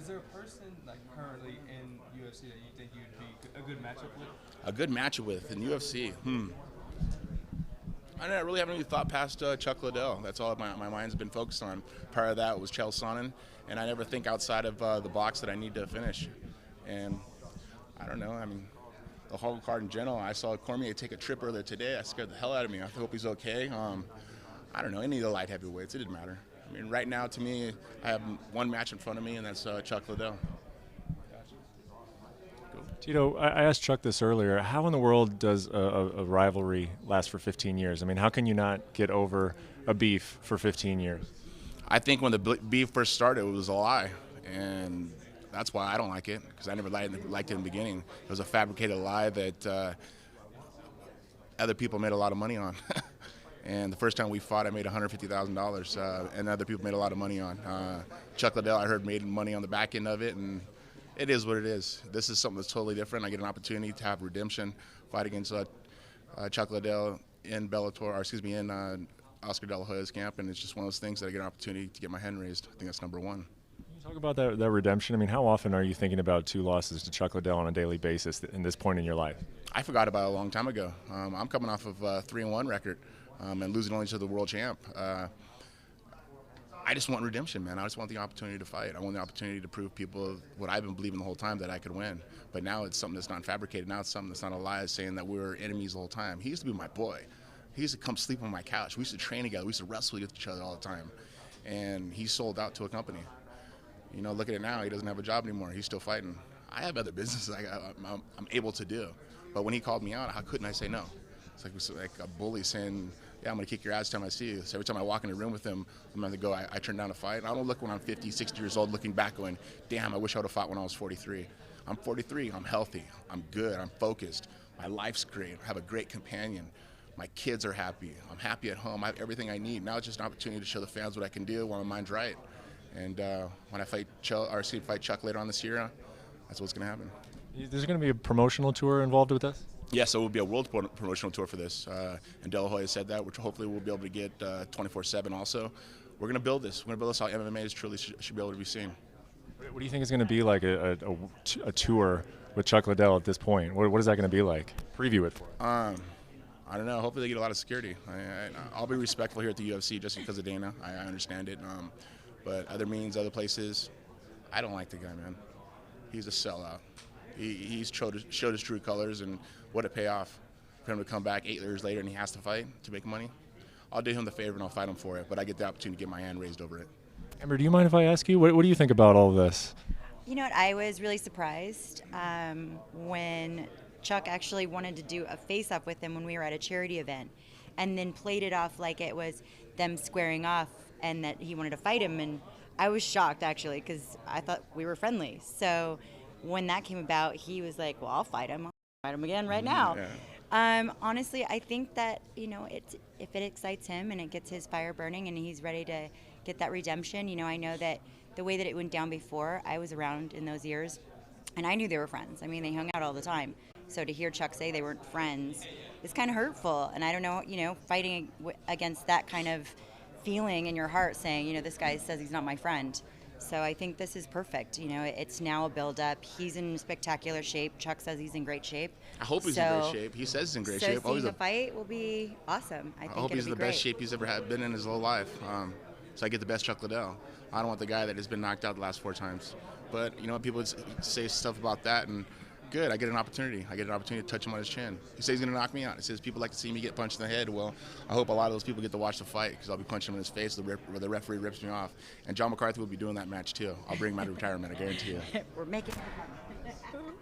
Is there a person like currently in UFC that you think you'd be a good matchup with? A good matchup with in UFC. I really haven't really thought past Chuck Liddell. That's all my mind's been focused on. Prior to that was Chael Sonnen, and I never think outside of the box that I need to finish. And I don't know. I mean, the whole card in general. I saw Cormier take a trip earlier today. That scared the hell out of me. I hope he's okay. I don't know. Any of the light heavyweights, it didn't matter. I mean, right now, to me, I have one match in front of me, and that's Chuck Liddell. Tito, I asked Chuck this earlier. How in the world does a rivalry last for 15 years? I mean, how can you not get over a beef for 15 years? I think when the beef first started, it was a lie, and that's why I don't like it, because I never liked it in the beginning. It was a fabricated lie that other people made a lot of money on. And the first time we fought, I made $150,000, and other people made a lot of money on. Chuck Liddell, I heard, made money on the back end of it, and it is what it is. This is something that's totally different. I get an opportunity to have redemption, fight against Chuck Liddell in in Oscar De La Hoya's camp, and it's just one of those things that I get an opportunity to get my hand raised. I think that's number one. Can you talk about that redemption? I mean, how often are you thinking about 2 losses to Chuck Liddell on a daily basis in this point in your life? I forgot about it a long time ago. I'm coming off of a 3-1 record and losing only to the world champ. I just want redemption, man. I just want the opportunity to fight. I want the opportunity to prove people what I've been believing the whole time, that I could win. But now it's something that's not fabricated. Now it's something that's not a lie, saying that we were enemies the whole time. He used to be my boy. He used to come sleep on my couch. We used to train together. We used to wrestle with each other all the time. And he sold out to a company. You know, look at it now. He doesn't have a job anymore. He's still fighting. I have other businesses I'm able to do. But when he called me out, how couldn't I say no? It's like a bully saying, yeah, I'm going to kick your ass every time I see you. So every time I walk in the room with him, I'm going to go, I turn down a fight. And I don't look when I'm 50, 60 years old looking back going, damn, I wish I would have fought when I was 43. I'm 43. I'm healthy. I'm good. I'm focused. My life's great. I have a great companion. My kids are happy. I'm happy at home. I have everything I need. Now it's just an opportunity to show the fans what I can do when my mind's right. And when I fight Chuck later on this year, that's what's going to happen. Is there going to be a promotional tour involved with this? Yes, so it will be a world promotional tour for this. And De La Hoya said that, which hopefully we'll be able to get 24/7 also. We're going to build this. We're going to build this how MMA is truly should be able to be seen. What do you think is going to be like a tour with Chuck Liddell at this point? What is that going to be like? Preview it for us. I don't know. Hopefully they get a lot of security. I'll be respectful here at the UFC just because of Dana. I understand it. But other means, other places, I don't like the guy, man. He's a sellout. He's showed his true colors, and what a payoff for him to come back 8 years later and he has to fight to make money. I'll do him the favor and I'll fight him for it, but I get the opportunity to get my hand raised over it. Amber, do you mind if I ask you, what do you think about all of this? You know what, I was really surprised when Chuck actually wanted to do a face-off with him when we were at a charity event, and then played it off like it was them squaring off and that he wanted to fight him, and I was shocked actually because I thought we were friendly. So when that came about, he was like, well, I'll fight him again right now. Yeah. Honestly, I think that, you know, if it excites him and it gets his fire burning and he's ready to get that redemption, you know, I know that the way that it went down before, I was around in those years, and I knew they were friends. I mean, they hung out all the time. So to hear Chuck say they weren't friends is kind of hurtful. And I don't know, you know, fighting against that kind of feeling in your heart, saying, you know, this guy says he's not my friend. So I think this is perfect. You know, it's now a build-up. He's in spectacular shape. Chuck says he's in great shape. I hope he's in great shape. He says he's in great shape. So seeing the fight will be awesome. I hope he's in the best shape he's ever been in his whole life. So I get the best Chuck Liddell. I don't want the guy that has been knocked out the last 4 times. But, you know, people say stuff about that, and good. I get an opportunity. I get an opportunity to touch him on his chin. He says he's going to knock me out. He says people like to see me get punched in the head. Well, I hope a lot of those people get to watch the fight because I'll be punching him in his face where the referee rips me off. And John McCarthy will be doing that match too. I'll bring him out of retirement, I guarantee you. We're making it happen.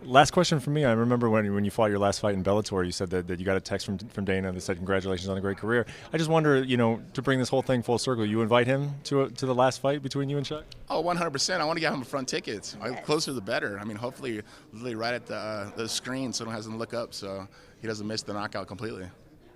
Last question for me. I remember when you fought your last fight in Bellator, you said that you got a text from Dana that said congratulations on a great career. I just wonder, you know, to bring this whole thing full circle, you invite him to the last fight between you and Chuck? Oh, 100%. I want to get him a front tickets. The closer the better. I mean, hopefully literally right at the screen so he doesn't look up so he doesn't miss the knockout completely.